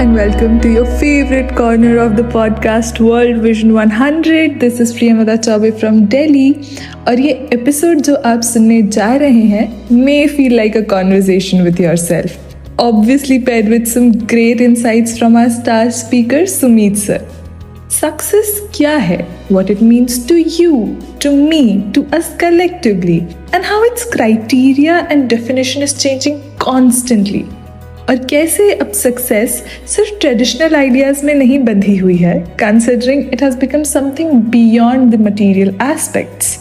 and welcome to your favorite corner of the podcast World Vision 100. This is Priyamada Chaube from Delhi और ये episode जो आप सुनने जा रहे हैं may feel like a conversation with yourself. Obviously paired with some great insights from our star speaker Sumit sir. Success क्या है? What it means to you, to me, to us collectively, and how its criteria and definition is changing constantly. और कैसे अब success सिर्फ traditional ideas में नहीं बंधी हुई है, considering it has become something beyond the material aspects.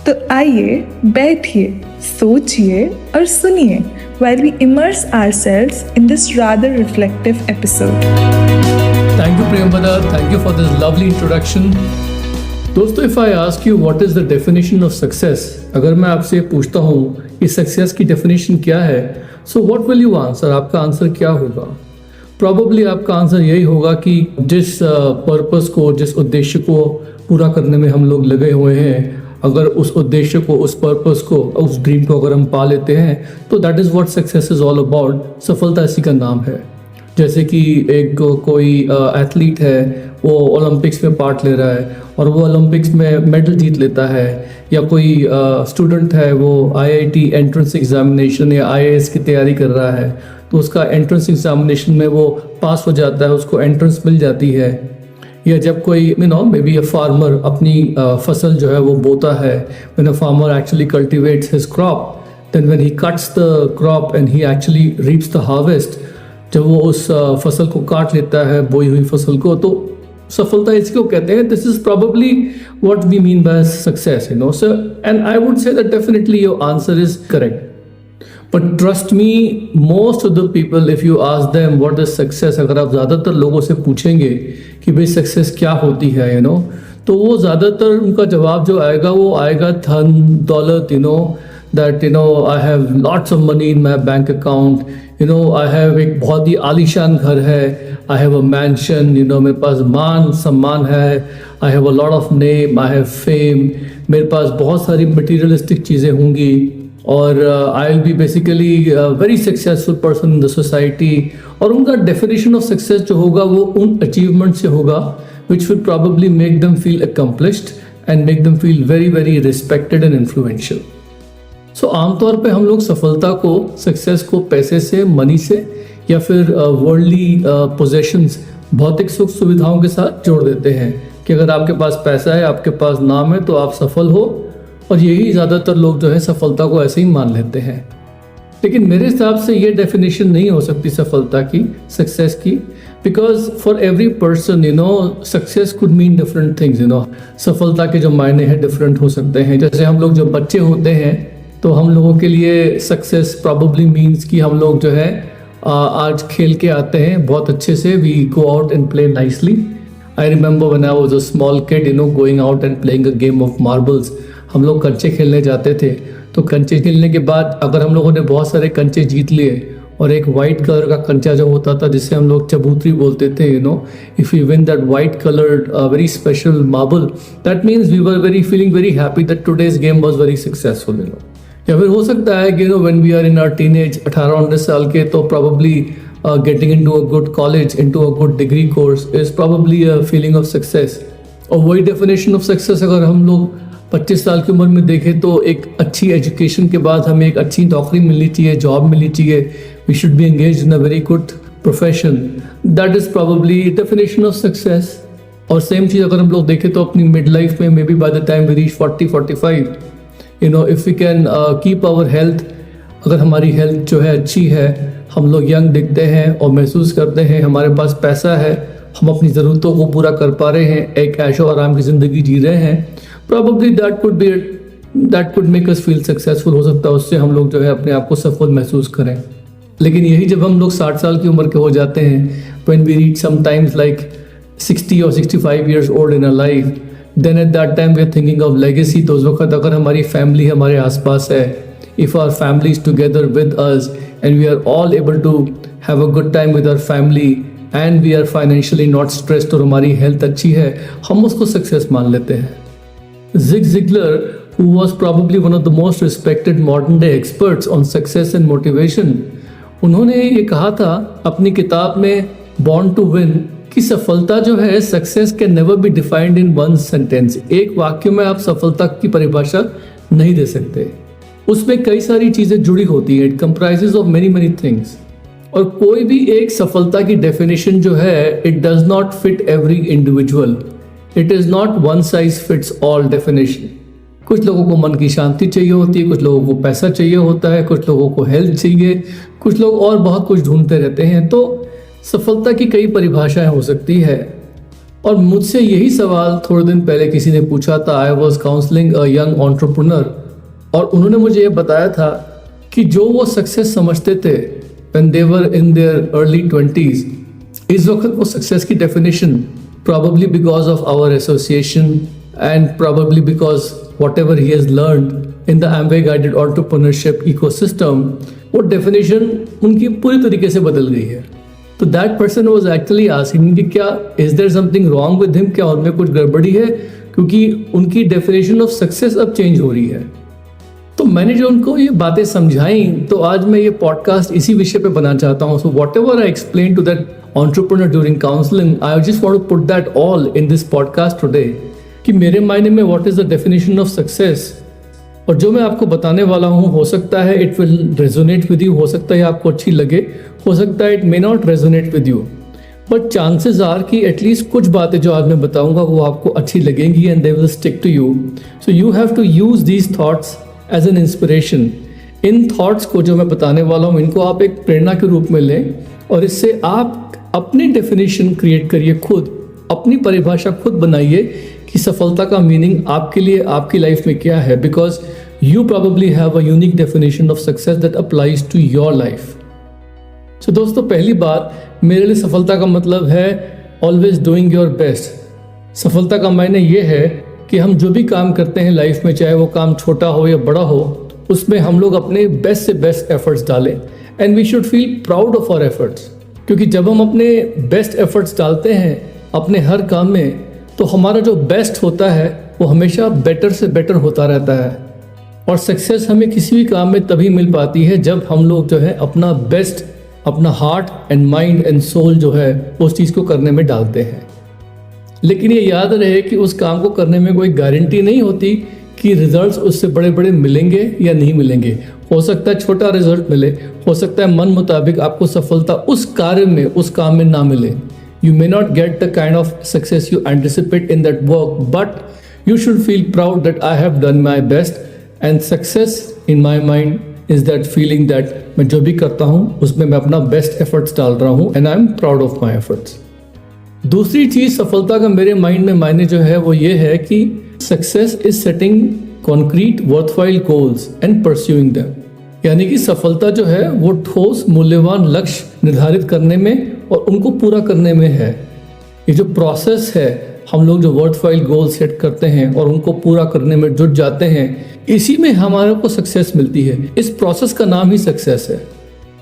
तो आइए बैठिए, सोचिए और सुनिए while we immerse ourselves in this rather reflective episode. Thank you, Priyamada. Thank you for this lovely introduction. दोस्तों, if I ask you what is the definition of success, अगर मैं आपसे पूछता हूँ कि सक्सेस की डेफिनेशन क्या है, so what will you answer? आपका आंसर क्या होगा? Probably आपका आंसर यही होगा कि जिस पर्पस को, जिस उद्देश्य को पूरा करने में हम लोग लगे हुए हैं, अगर उस उद्देश्य को, उस पर्पस को, उस ड्रीम को अगर हम पा लेते हैं, तो that is what success is all about. सफलता इसी का नाम है. जैसे कि एक कोई एथलीट है, वो ओलंपिक्स में पार्ट ले रहा है और वो ओलंपिक्स में मेडल जीत लेता है, या कोई स्टूडेंट है, वो आईआईटी एंट्रेंस एग्जामिनेशन या आईएएस की तैयारी कर रहा है, तो उसका एंट्रेंस एग्जामिनेशन में वो पास हो जाता है, उसको एंट्रेंस मिल जाती है. या जब कोई मे बी अ फार्मर अपनी फसल जो है वो बोता है, when a farmer actually cultivates his crop, then when he cuts the crop and he actually reaps the harvest, जब वो उस फसल को काट लेता है, बोई हुई फसल को, तो सफलता इसको कहते हैं. This is probably what we mean by success, so and I would say that definitely your answer is correct. But trust me, most of the people, if you ask them what is success, अगर आप ज़्यादातर लोगों से पूछेंगे कि भाई success क्या होती है, तो वो ज़्यादातर उनका जवाब जो आएगा वो आएगा धन दौलत, that I have lots of money in my bank account, I have एक बहुत ही आलीशान घर है, I have a mansion, मेरे पास मान सम्मान है, I have a lot of name, I have fame, मेरे पास बहुत सारी materialistic चीज़ें होंगी, और I will be basically a very successful person in the society. और उनका definition of success जो होगा वो उन achievement से होगा which will probably make them feel accomplished and make them feel very very respected and influential. सो आमतौर पे हम लोग सफलता को, सक्सेस को पैसे से, मनी से, या फिर वर्ल्डली पोजेशंस, भौतिक सुख सुविधाओं के साथ जोड़ देते हैं कि अगर आपके पास पैसा है, आपके पास नाम है, तो आप सफल हो. और यही ज़्यादातर लोग जो है सफलता को ऐसे ही मान लेते हैं. लेकिन मेरे हिसाब से ये डेफिनेशन नहीं हो सकती सफलता की, सक्सेस की, because for every person success could mean different things. सफलता के जो मायने हैं डिफरेंट हो सकते हैं. जैसे हम लोग जब बच्चे होते हैं तो हम लोगों के लिए सक्सेस प्रॉबेबली मीन्स कि हम लोग जो है आज खेल के आते हैं बहुत अच्छे से, we go out and play nicely. I remember when I was a small kid, going out and playing a game of marbles. हम लोग कंचे खेलने जाते थे, तो कंचे खेलने के बाद अगर हम लोगों ने बहुत सारे कंचे जीत लिए, और एक वाइट कलर का कंचा जो होता था जिससे हम लोग चबूतरी बोलते थे, if you win that white coloured very special marble, that means we were feeling very happy that today's game was very successful. या फिर हो सकता है कि when we are in our teenage, 18-19 साल के, तो probably getting into a good college, into a good degree course is probably a feeling of success. और वही डेफिनेशन ऑफ सक्सेस अगर हम लोग 25 साल की उम्र में देखें, तो एक अच्छी एजुकेशन के बाद हमें एक अच्छी नौकरी मिलनी चाहिए, जॉब मिलनी चाहिए, we should be engaged in a very good profession. That is probably definition of success. और सेम चीज़ अगर हम लोग देखें तो अपनी मिड लाइफ में, maybe by the time we reach 40-45, if we can keep our health, अगर हमारी हेल्थ जो है अच्छी है, हम लोग यंग दिखते हैं और महसूस करते हैं हमारे पास पैसा है, हम अपनी ज़रूरतों को पूरा कर पा रहे हैं, एक ऐशो आराम की ज़िंदगी जी रहे हैं, probably that could make us feel successful. हो सकता है उससे हम लोग जो है अपने आप को सफल महसूस करें. लेकिन यही जब हम लोग 60 साल की उम्र के हो जाते हैं, when we reach sometimes like 60 or 65 years old in our life, then at that time we are thinking of legacy. तो उस वक्त अगर हमारी फैमिली हमारे आसपास है, if our family is together with us and we are all able to have a good time with our family and we are financially not stressed, और हमारी हेल्थ अच्छी है, हम उसको सक्सेस मान लेते हैं. Zig Ziglar, who was probably one of the most respected modern day experts on success and motivation, उन्होंने ये कहा था अपनी किताब में बॉर्न टू विन कि सफलता जो है, success can never be defined in one sentence. एक वाक्य में आप सफलता की परिभाषा नहीं दे सकते, उसमें कई सारी चीजें जुड़ी होती है। It comprises of many many things. और कोई भी एक सफलता की डेफिनेशन जो है, it does not fit every individual. It is not one size fits all definition. कुछ लोगों को मन की शांति चाहिए होती है, कुछ लोगों को पैसा चाहिए होता है, कुछ लोगों को हेल्थ चाहिए, कुछ लोग और बहुत कुछ ढूंढते रहते हैं। तो सफलता की कई परिभाषाएं हो सकती है। और मुझसे यही सवाल थोड़े दिन पहले किसी ने पूछा था। I was counselling a young entrepreneur, और उन्होंने मुझे ये बताया था कि जो वो सक्सेस समझते थे when they were in their early 20s, इस वक्त वो सक्सेस की definition, probably because of our association and probably because whatever he has learned in the Amway guided entrepreneurship ecosystem, वो डेफिनेशन उनकी पूरी तरीके से बदल गई है। तो that person was actually asking कि क्या is there something wrong with him, क्या उनमें कुछ गड़बड़ी है, क्योंकि उनकी डेफिनेशन ऑफ सक्सेस अब चेंज हो रही है। तो मैंने जो उनको ये बातें समझाई, तो आज मैं ये पॉडकास्ट इसी विषय पे बनाना चाहता हूँ। So whatever I explain to that entrepreneur during counselling, I just want to put that all in this podcast today कि मेरे मायने में what is the definition of success. और जो मैं आपको बताने वाला हूँ, हो सकता है it will resonate with you, हो सकता है आपको अच्छी लगे, हो सकता है it may not resonate with you, but chances are कि एटलीस्ट कुछ बातें जो आज मैं बताऊंगा वो आपको अच्छी लगेंगी and they will stick to you. So you have to use these thoughts as an inspiration. इन थॉट्स को जो मैं बताने वाला हूँ, इनको आप एक प्रेरणा के रूप में लें और इससे आप अपनी डेफिनेशन क्रिएट करिए, खुद अपनी परिभाषा खुद बनाइए कि सफलता का मीनिंग आपके लिए आपकी लाइफ में क्या है, because you probably have a unique definition of success that applies to your life. So दोस्तों, पहली बात, मेरे लिए सफलता का मतलब है ऑलवेज डूइंग योर बेस्ट। सफलता का मायने ये है कि हम जो भी काम करते हैं लाइफ में, चाहे वो काम छोटा हो या बड़ा हो, उसमें हम लोग अपने बेस्ट से बेस्ट एफर्ट्स डालें and we should feel proud of our efforts. क्योंकि जब हम अपने बेस्ट एफर्ट्स डालते हैं अपने हर काम में, तो हमारा जो बेस्ट होता है वो हमेशा बेटर से बेटर होता रहता है। और सक्सेस हमें किसी भी काम में तभी मिल पाती है जब हम लोग जो है अपना बेस्ट, अपना heart and mind and soul जो है उस चीज़ को करने में डालते हैं। लेकिन ये याद रहे कि उस काम को करने में कोई गारंटी नहीं होती कि रिजल्ट्स उससे बड़े बड़े मिलेंगे या नहीं मिलेंगे। हो सकता है छोटा रिजल्ट मिले, हो सकता है मन मुताबिक आपको सफलता उस कार्य में, उस काम में ना मिले। You may not get the kind of success you anticipate in that work, but you should feel proud that I have done my best. And success in my mind is that feeling that मैं जो भी करता हूँ उसमें मैं अपना best efforts डाल रहा हूँ and I am proud of my efforts. दूसरी चीज सफलता का मेरे माइंड में मायने जो है वो ये है कि success is setting concrete worthwhile goals and pursuing them. यानी कि सफलता जो है वो ठोस मूल्यवान लक्ष्य निर्धारित करने में और उनको पूरा करने में है। ये जो प्रोसेस है, हम लोग जो वर्थवाइल गोल सेट करते हैं और उनको पूरा करने में जुट जाते हैं, इसी में हमारे को सक्सेस मिलती है। इस प्रोसेस का नाम ही सक्सेस है।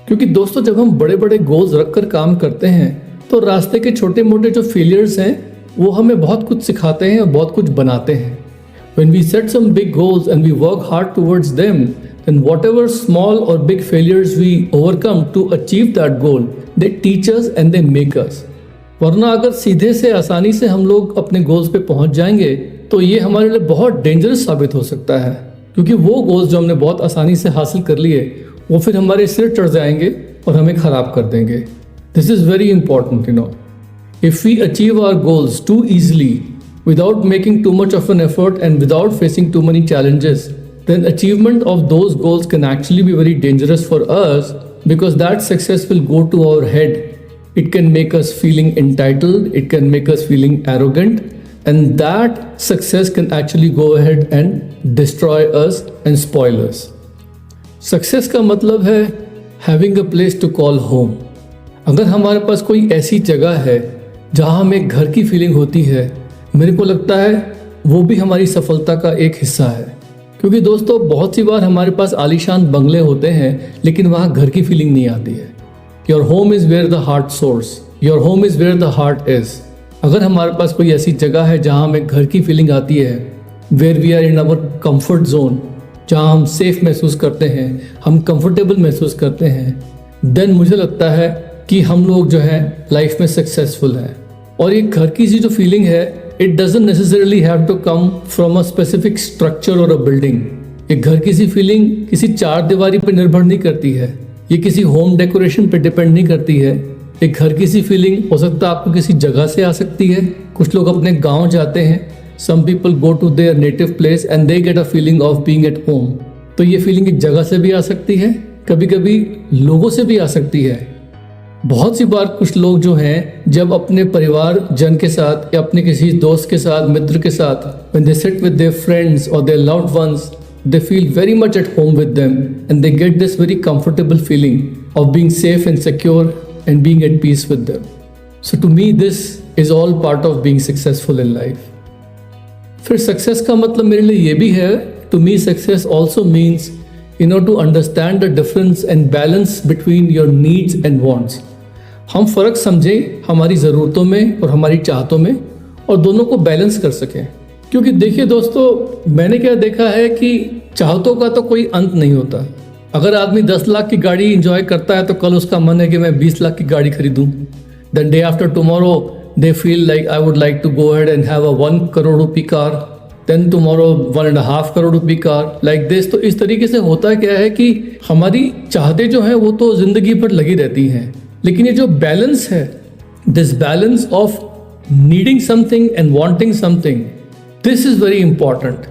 क्योंकि दोस्तों, जब हम बड़े बड़े गोल्स रखकर काम करते हैं तो रास्ते के छोटे मोटे जो फेलियर्स हैं वो हमें बहुत कुछ सिखाते हैं और बहुत कुछ बनाते हैं। When we set some big goals and we work hard towards them, then whatever small or big failures we overcome to achieve that goal, they teach us and they make us. वरना अगर सीधे से आसानी से हम लोग अपने goals पे पहुंच जाएंगे तो ये हमारे लिए बहुत डेंजरस साबित हो सकता है, क्योंकि वो गोल्स जो हमने बहुत आसानी से हासिल कर लिए वो फिर हमारे सिर चढ़ जाएंगे और हमें खराब कर देंगे। This is very important, you know. If we achieve our goals too easily, without making too much of an effort and without facing too many challenges, then achievement of those goals can actually be very dangerous for us, because that success will go to our head. It can make us feeling entitled, it can make us feeling arrogant, and that success can actually go ahead and destroy us and spoil us. Success का मतलब है having a place to call home. अगर हमारे पास कोई ऐसी जगह है जहाँ हमें घर की फीलिंग होती है, मेरे को लगता है वो भी हमारी सफलता का एक हिस्सा है। क्योंकि दोस्तों, बहुत सी बार हमारे पास आलीशान बंगले होते हैं लेकिन वहाँ घर की फीलिंग नहीं आती है। Your home is where the heart source, your home is where the heart is. अगर हमारे पास कोई ऐसी जगह है जहाँ हमें घर की फीलिंग आती है, where we are in our comfort zone, जहाँ हम सेफ महसूस करते हैं, हम कंफर्टेबल महसूस करते हैं, देन मुझे लगता है कि हम लोग जो है लाइफ में सक्सेसफुल हैं। और ये घर की सी जो फीलिंग है, it doesn't necessarily have to come from a specific structure or a building. एक घर की सी फीलिंग किसी चार दीवारी पर निर्भर नहीं करती है, ये किसी होम डेकोरेशन पे डिपेंड नहीं करती है। एक घर की सी फीलिंग हो सकता है आपको किसी जगह से आ सकती है। कुछ लोग अपने गांव जाते हैं, some people go to their native place and they get a feeling of being at home. तो ये फीलिंग एक जगह से भी आ सकती है, कभी कभी लोगों से भी आ सकती है। बहुत सी बार कुछ लोग जो हैं जब अपने परिवार जन के साथ या अपने किसी दोस्त के साथ, मित्र के साथ, when they sit with their friends or their loved ones, they feel very much at home with them and they get this very comfortable feeling of being safe and secure and being at peace with them. So to me this is all part of being successful in life. फिर success का मतलब मेरे लिए ये भी है, to me success also means to understand the difference and balance between your needs and wants. हम फ़र्क समझें हमारी ज़रूरतों में और हमारी चाहतों में और दोनों को बैलेंस कर सकें। क्योंकि देखिए दोस्तों, मैंने क्या देखा है कि चाहतों का तो कोई अंत नहीं होता। अगर आदमी 10 लाख की गाड़ी इंजॉय करता है तो कल उसका मन है कि मैं 20 लाख की गाड़ी खरीदूं। Then day after tomorrow they feel like I would like to go ahead and have a 1 crore rupaye car, then tomorrow 1.5 crore rupaye car, like this. तो इस तरीके से होता क्या है कि हमारी चाहते जो हैं वो तो जिंदगी भर लगी रहती हैं, लेकिन ये जो बैलेंस है, this balance of needing something and wanting something, this is very important.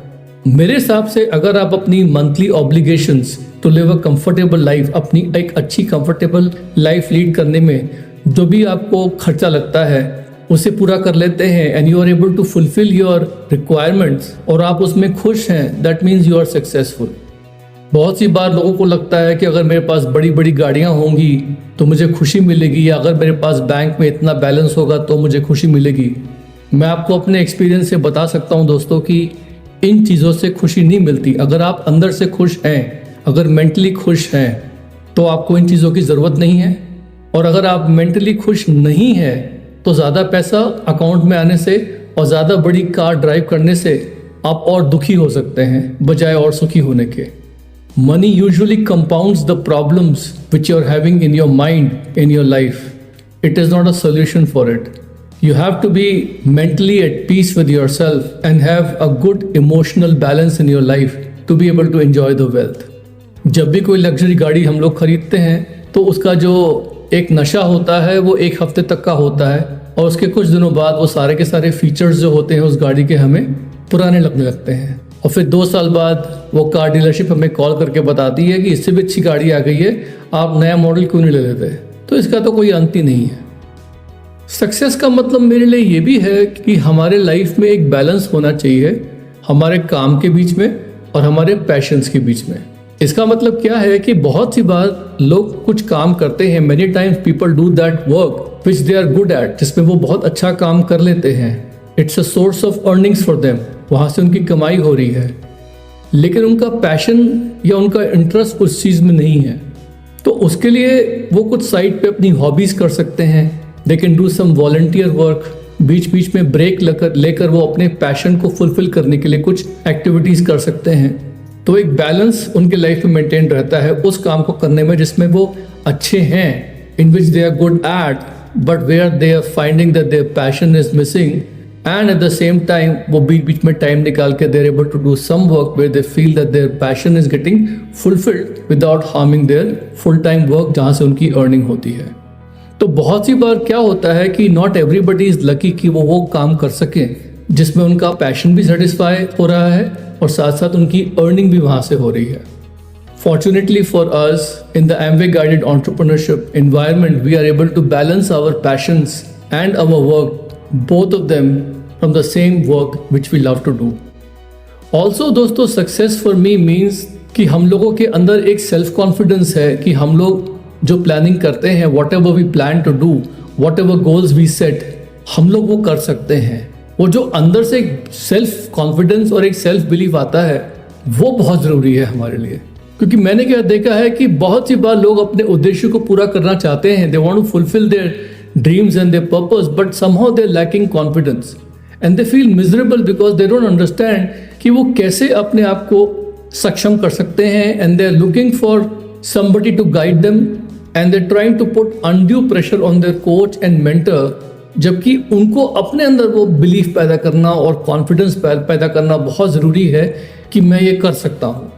मेरे हिसाब से अगर आप अपनी monthly obligations to live a comfortable life, अपनी एक अच्छी कंफर्टेबल लाइफ लीड करने में जो भी आपको खर्चा लगता है उसे पूरा कर लेते हैं and you are able to fulfil your requirements और आप उसमें खुश हैं, that means you are successful. बहुत सी बार लोगों को लगता है कि अगर मेरे पास बड़ी बड़ी गाड़ियाँ होंगी तो मुझे खुशी मिलेगी, या अगर मेरे पास बैंक में इतना बैलेंस होगा तो मुझे खुशी मिलेगी। मैं आपको अपने एक्सपीरियंस से बता सकता हूँ दोस्तों कि इन चीज़ों से खुशी नहीं मिलती। अगर आप अंदर से खुश हैं, अगर मेंटली खुश हैं, तो आपको इन चीज़ों की ज़रूरत नहीं है। और अगर आप मेंटली खुश नहीं हैं तो ज़्यादा पैसा अकाउंट में आने से और ज़्यादा बड़ी कार ड्राइव करने से आप और दुखी हो सकते हैं बजाय और सुखी होने के। Money usually compounds the problems which you are having in your mind in your life. It is not a solution for it. You have to be mentally at peace with yourself and have a good emotional balance in your life to be able to enjoy the wealth. जब भी कोई luxury गाड़ी हम लोग खरीदते हैं तो उसका जो एक नशा होता है वो 1 हफ्ते तक का होता है और उसके कुछ दिनों बाद वो सारे के सारे फीचर्स जो होते हैं उस गाड़ी के हमें पुराने लगने लगते हैं। और फिर 2 साल बाद वो कार डीलरशिप हमें कॉल करके बताती है कि इससे भी अच्छी गाड़ी आ गई है, आप नया मॉडल क्यों नहीं ले लेते। तो इसका तो कोई अंत ही नहीं है। सक्सेस का मतलब मेरे लिए ये भी है कि हमारे लाइफ में एक बैलेंस होना चाहिए हमारे काम के बीच में और हमारे पैशंस के बीच में। इसका मतलब क्या है कि बहुत सी बार लोग कुछ काम करते हैं, many times people do that work which they are good at, जिसमें वो बहुत अच्छा काम कर लेते हैं। It's a source of earnings for them, वहाँ से उनकी कमाई हो रही है, लेकिन उनका पैशन या उनका इंटरेस्ट उस चीज़ में नहीं है। तो उसके लिए वो कुछ साइड पे अपनी हॉबीज कर सकते हैं। They can do some volunteer work, बीच बीच में ब्रेक लेकर वो अपने पैशन को फुलफिल करने के लिए कुछ एक्टिविटीज कर सकते हैं। तो एक बैलेंस उनके लाइफ में मेंटेन रहता है उस काम को करने में जिसमें वो अच्छे हैं, in which they are good at, but where they are finding that their passion is missing, and at the same time वो बीच बीच में टाइम निकाल के they are able to do some work where they feel that their passion is getting fulfilled without harming their full time work, जहाँ से उनकी earning होती है। तो बहुत सी बार क्या होता है कि नॉट एवरीबडी इज लकी कि वो काम कर सके जिसमें उनका पैशन भी सेटिस्फाई हो रहा है और साथ साथ उनकी अर्निंग भी वहाँ से हो रही है। Fortunately for us, in the Amway guided entrepreneurship environment, we are able to balance our passions and our work, both of them from the same work which we love to do. Also दोस्तों, success for me means कि हम लोगों के अंदर एक self confidence है कि हम लोग जो प्लानिंग करते हैं, whatever we plan to do, whatever goals we set, हम लोग वो कर सकते हैं। वो जो अंदर से एक सेल्फ कॉन्फिडेंस और एक सेल्फ बिलीफ आता है वो बहुत ज़रूरी है हमारे लिए। क्योंकि मैंने क्या देखा है कि बहुत सी बार लोग अपने उद्देश्य को पूरा करना चाहते हैं, they want to fulfil their dreams and their purpose, but somehow they are lacking confidence and they feel miserable because they don't understand कि वो कैसे अपने आप को सक्षम कर सकते हैं, and they are looking for somebody to guide them and they trying to put undue pressure on their coach and mentor, जबकि उनको अपने अंदर वो बिलीफ पैदा करना और कॉन्फिडेंस पैदा करना बहुत ज़रूरी है कि मैं ये कर सकता हूँ।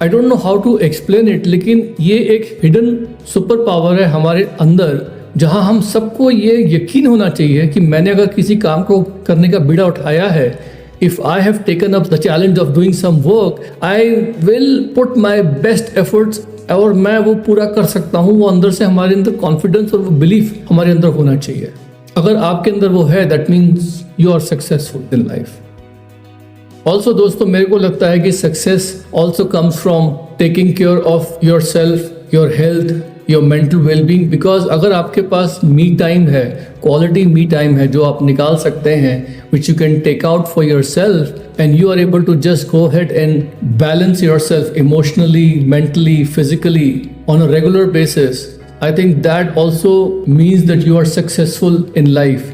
I don't know how to explain it, लेकिन ये एक हिडन सुपर पावर है हमारे अंदर, जहाँ हम सबको ये यकीन होना चाहिए कि मैंने अगर किसी काम को करने का बीड़ा उठाया है, if I have taken up the challenge of doing some work, I will put my best efforts, और मैं वो पूरा कर सकता हूँ। वो अंदर से हमारे अंदर कॉन्फिडेंस और वो बिलीफ हमारे अंदर होना चाहिए। अगर आपके अंदर वो है, that means you are successful in life. Also दोस्तों, मेरे को लगता है कि success also comes from taking care of yourself, your health, your mental wellbeing. Because अगर आपके पास मी टाइम है, क्वालिटी मी टाइम है जो आप निकाल सकते हैं, which you can take out for yourself, and you are able to just go ahead and balance yourself emotionally, mentally, physically on a regular basis, I think that also means that you are successful in life.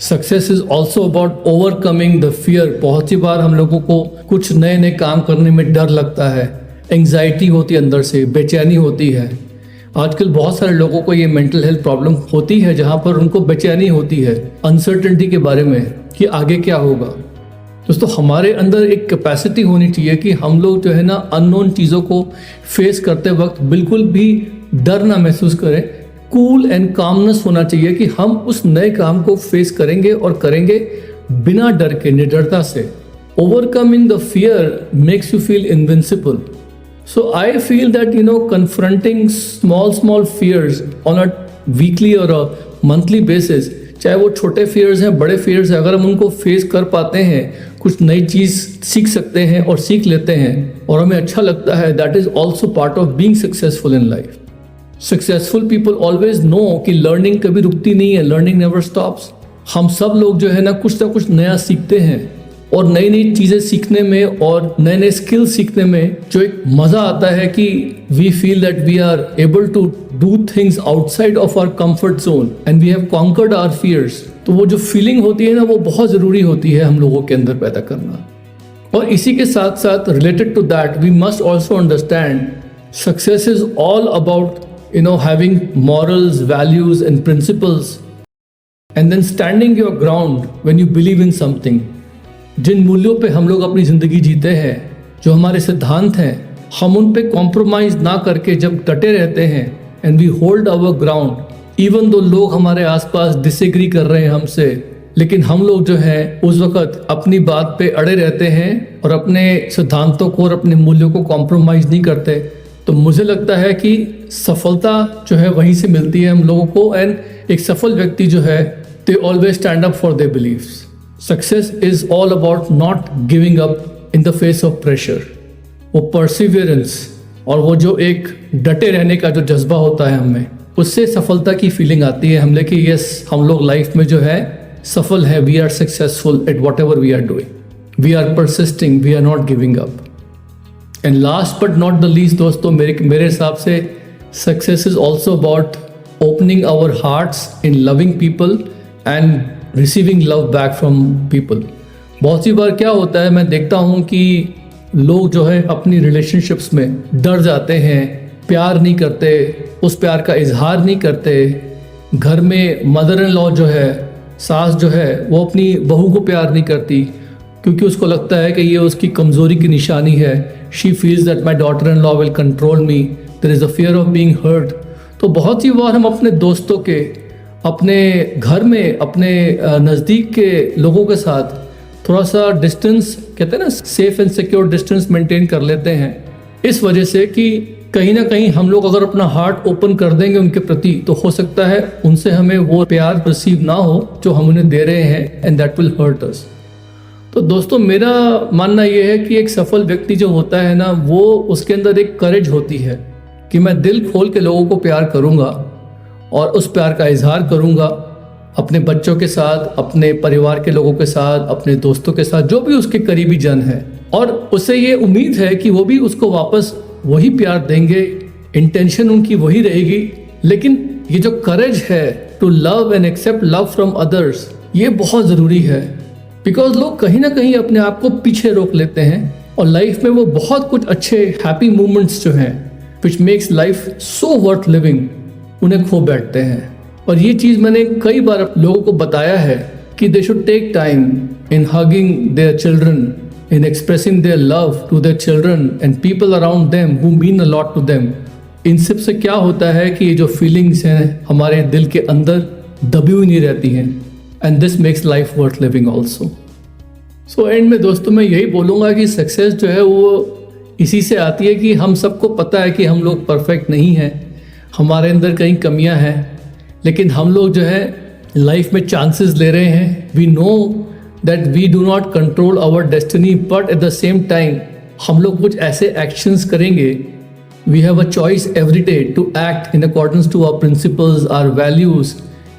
Success is also about overcoming the fear. बहुत सी बार हम लोगों को कुछ नए नए काम करने में डर लगता है, एंग्जाइटी होती है, अंदर से बेचैनी होती है। आजकल बहुत सारे लोगों को ये मेंटल हेल्थ प्रॉब्लम होती है, जहाँ पर उनको बेचैनी होती है अनसर्टेनिटी के बारे में कि आगे क्या होगा। दोस्तों, हमारे अंदर एक कैपेसिटी होनी चाहिए कि हम लोग जो है ना अननोन चीज़ों को फेस करते वक्त बिल्कुल भी डर ना महसूस करें। कूल एंड कामनेस होना चाहिए कि हम उस नए काम को फेस करेंगे और करेंगे बिना डर के, निडरता से। Overcoming the fear makes you feel invincible. So I feel that confronting small fears on a weekly or a monthly basis, चाहे वो छोटे फियर्स हैं, बड़े फियर्स हैं, अगर हम उनको फेस कर पाते हैं, कुछ नई चीज़ सीख सकते हैं और सीख लेते हैं और हमें अच्छा लगता है, that is also part of being successful in life. Successful people always no कि लर्निंग कभी रुकती नहीं है, लर्निंग नेवर स्टॉप्स। हम सब लोग जो है ना कुछ नया सीखते हैं, और नई नई चीज़ें सीखने में और नए नए स्किल सीखने में जो एक मज़ा आता है कि we feel that we are able to do things outside of our comfort zone and we have conquered our fears. तो वो जो फीलिंग होती है ना, वो बहुत ज़रूरी होती है हम लोगों के अंदर पैदा करना। और इसी के साथ साथ related to that we must also understand success is all about having morals, values and principles, and then standing your ground when you believe in something. जिन मूल्यों पे हम लोग अपनी ज़िंदगी जीते हैं, जो हमारे सिद्धांत हैं, हम उन पे कॉम्प्रोमाइज़ ना करके जब डटे रहते हैं and we hold our ground, even though लोग हमारे आसपास डिसएग्री कर रहे हैं हमसे, लेकिन हम लोग जो है उस वक्त अपनी बात पे अड़े रहते हैं और अपने सिद्धांतों को और अपने मूल्यों को कॉम्प्रोमाइज़ नहीं करते, तो मुझे लगता है कि सफलता जो है वहीं से मिलती है हम लोगों को। एंड एक सफल व्यक्ति जो है, they always stand up for their beliefs. Success is all about not giving up in the face of pressure. वो परसिवियरेंस और वो जो एक डटे रहने का जो जज्बा होता है हमें, उससे सफलता की फीलिंग आती है हमने कि यस, हम लोग लाइफ में जो है सफल है, we are successful at whatever we are doing, we are persisting, we are not giving up. And last but not the least दोस्तों, मेरे हिसाब से success is also about opening our hearts in loving people and receiving love back from people. बहुत सी बार क्या होता है, मैं देखता हूँ कि लोग जो है अपनी रिलेशनशिप्स में डर जाते हैं, प्यार नहीं करते, उस प्यार का इजहार नहीं करते। घर में मदर इन लॉ जो है, सास जो है, वो अपनी बहू को प्यार नहीं करती क्योंकि उसको लगता है कि ये उसकी कमज़ोरी की निशानी है। She feels that my daughter in law will control me, there is a fear of being hurt. तो बहुत सी बार हम अपने दोस्तों के, अपने घर में, अपने नज़दीक के लोगों के साथ थोड़ा सा डिस्टेंस, कहते हैं ना, safe and secure distance maintain कर लेते हैं, इस वजह से कि कहीं ना कहीं हम लोग अगर अपना हार्ट ओपन कर देंगे उनके प्रति, तो हो सकता है उनसे हमें वो प्यार रिसीव ना हो जो हम उन्हें दे रहे हैं, and that will hurt us. तो दोस्तों, मेरा मानना ये है कि एक सफल व्यक्ति जो होता है ना, वो उसके अंदर एक करेज होती है कि मैं दिल खोल के लोगों को प्यार करूँगा और उस प्यार का इजहार करूँगा अपने बच्चों के साथ, अपने परिवार के लोगों के साथ, अपने दोस्तों के साथ, जो भी उसके करीबी जन है, और उसे ये उम्मीद है कि वो भी उसको वापस वही प्यार देंगे, इंटेंशन उनकी वही रहेगी। लेकिन ये जो करेज है to love and accept love from others, ये बहुत ज़रूरी है। बिकॉज लोग कहीं ना कहीं अपने आप को पीछे रोक लेते हैं और लाइफ में वो बहुत कुछ अच्छे हैप्पी मोमेंट्स जो हैं, which makes life so worth living, उन्हें खो बैठते हैं। और ये चीज़ मैंने कई बार लोगों को बताया है कि they should take time in hugging their children, in expressing their love to their children and people around them who mean a lot to them. इन सब से क्या होता है कि ये जो फीलिंग्स हैं हमारे दिल के अंदर दबी हुई नहीं रहती हैं, and this makes life worth living also. So and में दोस्तों मैं यही बोलूँगा कि सक्सेस जो है वो इसी से आती है कि हम सबको पता है कि हम लोग परफेक्ट नहीं हैं, हमारे अंदर कई कमियां हैं, लेकिन हम लोग जो है लाइफ में चांसेस ले रहे हैं। We know that we do not control our destiny, but at the same time हम लोग कुछ ऐसे एक्शंस करेंगे। We have a choice every day to act in accordance to our principles, our values,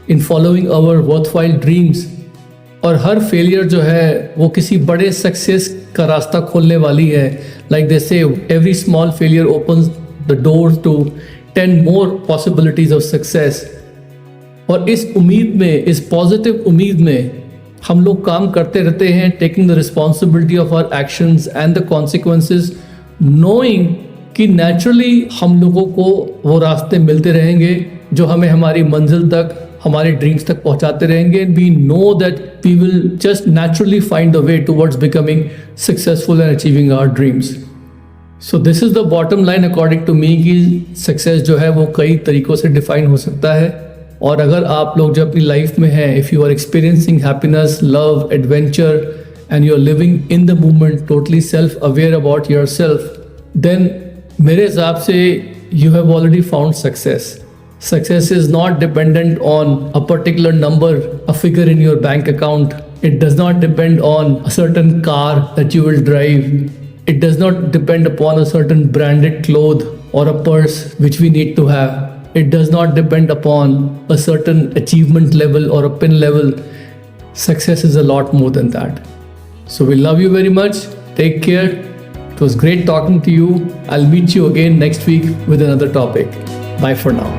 in following our worthwhile dreams. और हर failure जो है वो किसी बड़े सक्सेस का रास्ता खोलने वाली है। Like they say every small failure opens the door to 10 more possibilities of success. और इस उम्मीद में, इस पॉजिटिव उम्मीद में हम लोग काम करते रहते हैं, taking the responsibility of our actions and the consequences, knowing कि नेचुरली हम लोगों को वो रास्ते मिलते रहेंगे जो हमें हमारी मंजिल तक, हमारे ड्रीम्स तक पहुंचाते रहेंगे। And we know that we will just naturally find the way towards becoming successful and achieving our dreams. So this is the bottom line according to me कि सक्सेस जो है वो कई तरीक़ों से डिफाइन हो सकता है। और अगर आप लोग जो अपनी लाइफ में हैं, if you are experiencing happiness, love, adventure and you are living in the moment, totally self aware about your self, then मेरे हिसाब से you have already found success. Success is not dependent on a particular number, a figure in your bank account. It does not depend on a certain car that you will drive. It does not depend upon a certain branded cloth or a purse which we need to have. It does not depend upon a certain achievement level or a pin level. Success is a lot more than that. So we love you very much. Take care. It was great talking to you. I'll meet you again next week with another topic. Bye for now.